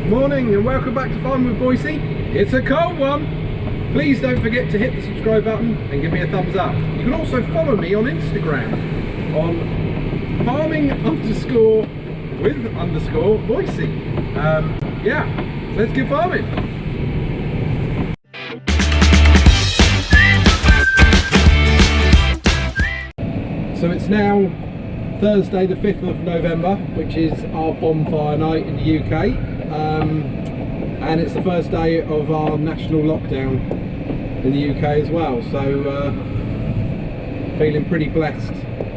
Morning and welcome back to Farming with Boise. It's a cold one. Please don't forget to hit the subscribe button and give me a thumbs up. You can also follow me on Instagram on farming_with_Boise. Yeah, let's get farming. So it's now Thursday the 5th of November, which is our bonfire night in the UK, and it's the first day of our national lockdown in the UK as well, so feeling pretty blessed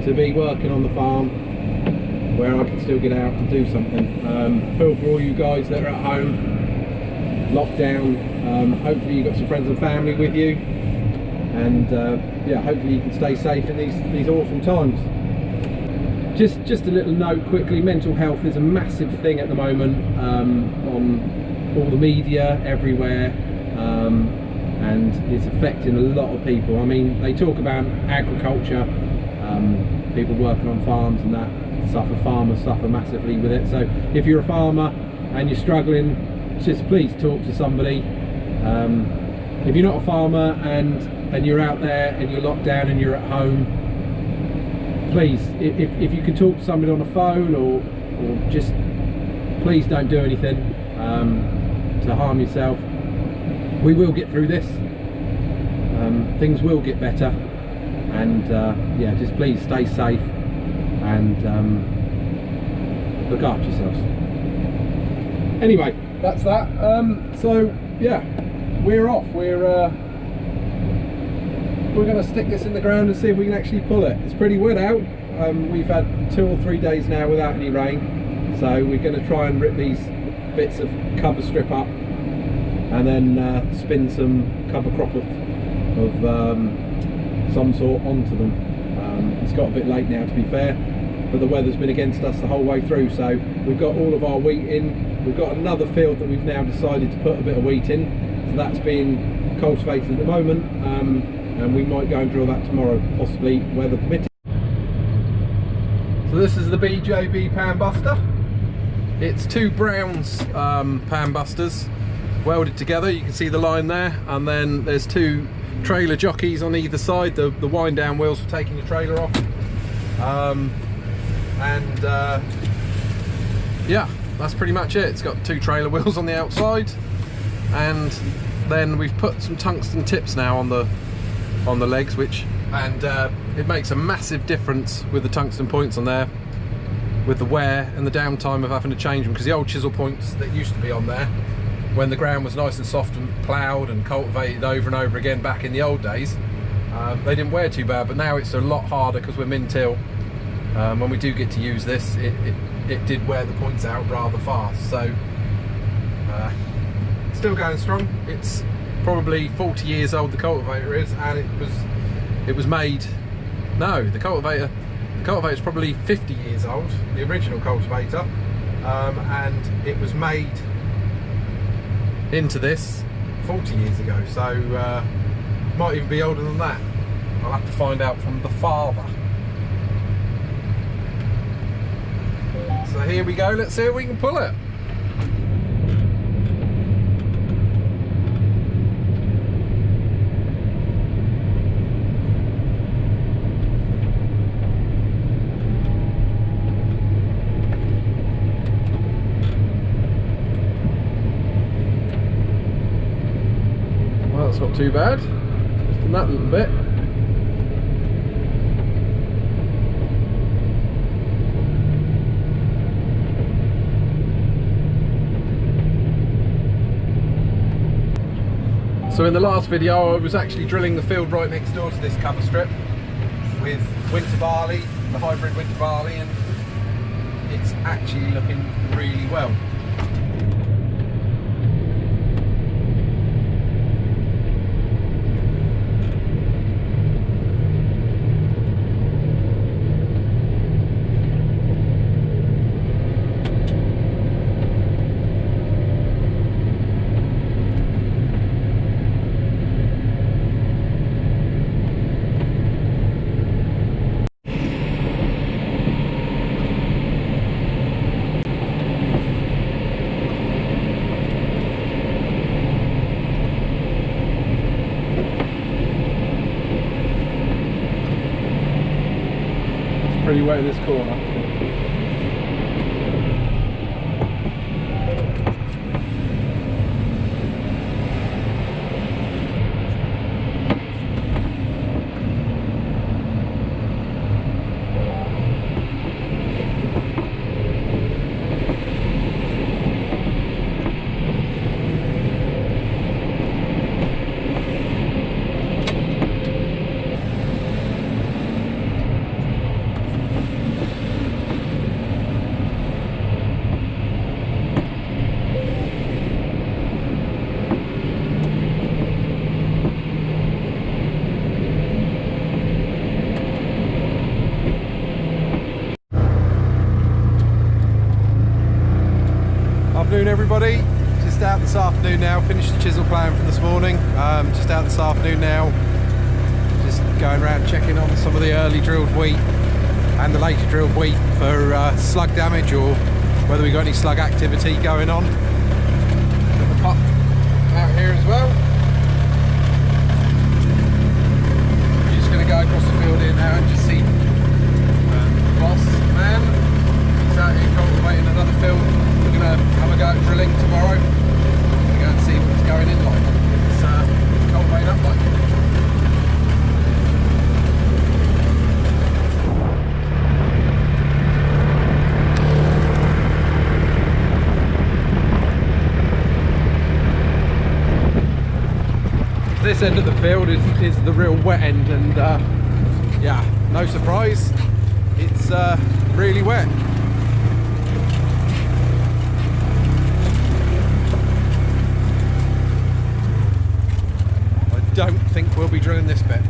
to be working on the farm where I can still get out and do something. Feel for all you guys that are at home, lockdown. Hopefully you've got some friends and family with you, and yeah, hopefully you can stay safe in these awful times. Just a little note quickly, mental health is a massive thing at the moment on all the media everywhere, and it's affecting a lot of people. I mean, they talk about agriculture, people working on farms and that farmers suffer massively with it. So if you're a farmer and you're struggling, just please talk to somebody. If you're not a farmer and you're out there and you're locked down and you're at home, please, if you can talk to somebody on the phone or just please don't do anything to harm yourself. We will get through this. Things will get better, and yeah, just please stay safe and look after yourselves. Anyway, that's that. So yeah, we're off. We're going to stick this in the ground and see if we can actually pull it. It's pretty wet out. We've had 2 or 3 days now without any rain, so we're going to try and rip these bits of cover strip up and then spin some cover crop of some sort onto them. It's got a bit late now, to be fair, but the weather's been against us the whole way through, so we've got all of our wheat in. We've got another field that we've now decided to put a bit of wheat in, so that's being cultivated at the moment, and we might go and drill that tomorrow, possibly, weather permitting. So this is the BJB pan buster. It's 2 Browns pan busters welded together. You can see the line there, and then there's 2 trailer jockeys on either side, the wind down wheels for taking your trailer off, yeah, that's pretty much it. It's got 2 trailer wheels on the outside, and then we've put some tungsten tips now on the legs, and it makes a massive difference with the tungsten points on there, with the wear and the downtime of having to change them, because the old chisel points that used to be on there, when the ground was nice and soft and ploughed and cultivated over and over again back in the old days, they didn't wear too bad, but now it's a lot harder because we're min-till. When we do get to use this, it did wear the points out rather fast, so still going strong. It's probably 40 years old, the cultivator is, and it was made, no, the cultivator is probably 50 years old, the original cultivator, and it was made into this 40 years ago, so might even be older than that. I'll have to find out from the father. So here we go, let's see if we can pull it. That's not too bad, just in that little bit. So in the last video I was actually drilling the field right next door to this cover strip with winter barley, the hybrid winter barley, and it's actually looking really well. pretty wet in this corner. Afternoon everybody, just out this afternoon now, finished the chisel ploughing from this morning, just out this afternoon now, just going around checking on some of the early drilled wheat and the later drilled wheat for slug damage or whether we got any slug activity going on. Got the pup out here as well. I'm just going to go across the field here now and just see the boss man. He's out here cultivating another field. We're going to have a go at drilling tomorrow. We're going to go and see what's going in like. It's cultivating up like. This end of the field is the real wet end, and yeah, no surprise, it's really wet. I don't think we'll be drilling this bit.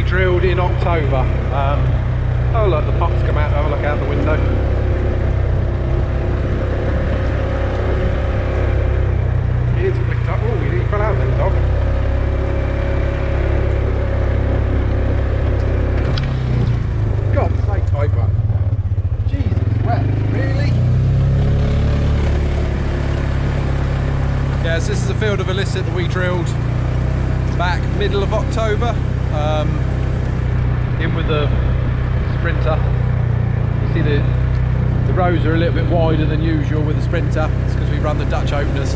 Drilled in October. Oh look, the pups come out, have a look out the window. He is flicked up. Oh, he fell out then, dog. God's sake, Piper. Jesus, wet, really? Yes, this is a field of illicit that we drilled back middle of October. In with the Sprinter. You see the rows are a little bit wider than usual with the Sprinter. It's because we run the Dutch openers.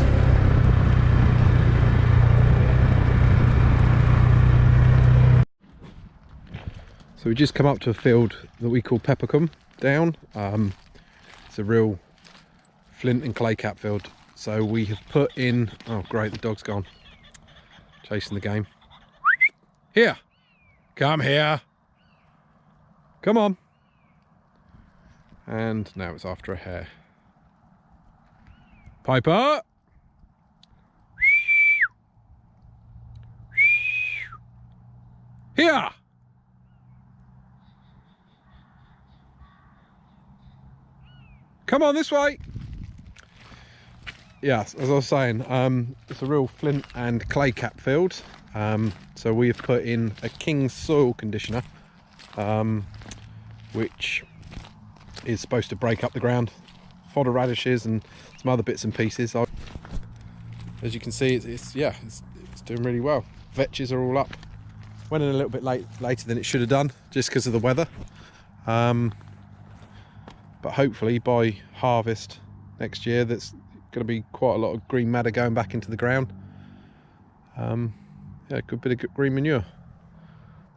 So we just come up to a field that we call Peppercombe down. It's a real flint and clay cap field. So we have put in, oh great, the dog's gone. Chasing the game. Here, come here. Come on. And now it's after a hare. Piper. Here. Come on this way. Yes, as I was saying, it's a real flint and clay cap field. So we have put in a King's soil conditioner, which is supposed to break up the ground, fodder radishes and some other bits and pieces. As you can see, it's doing really well. Vetches are all up. Went in a little bit later than it should have done, just because of the weather. But hopefully by harvest next year, that's going to be quite a lot of green matter going back into the ground. Yeah, a good bit of green manure.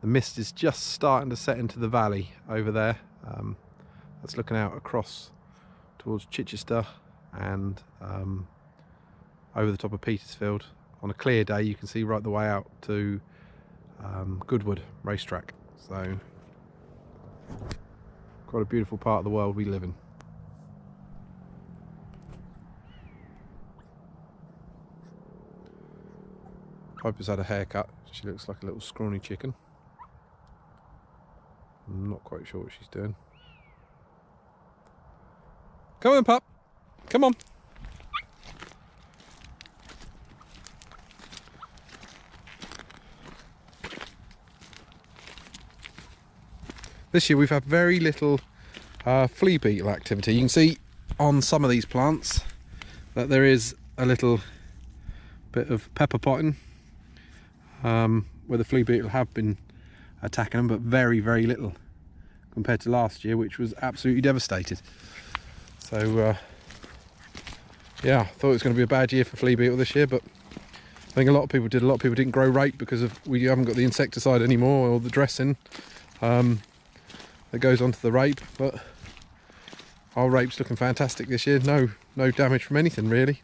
The mist is just starting to set into the valley over there. That's looking out across towards Chichester and over the top of Petersfield. On a clear day you can see right the way out to Goodwood racetrack. So quite a beautiful part of the world we live in. Piper's had a haircut. She looks like a little scrawny chicken. I'm not quite sure what she's doing. Come on, pup. Come on. This year we've had very little flea beetle activity. You can see on some of these plants that there is a little bit of pepper potting where the flea beetle have been attacking them, but very, very little compared to last year, which was absolutely devastated. So yeah, I thought it was going to be a bad year for flea beetle this year, but I think a lot of people did. A lot of people didn't grow rape because we haven't got the insecticide anymore, or the dressing that goes onto the rape. But our rape's looking fantastic this year. No damage from anything really.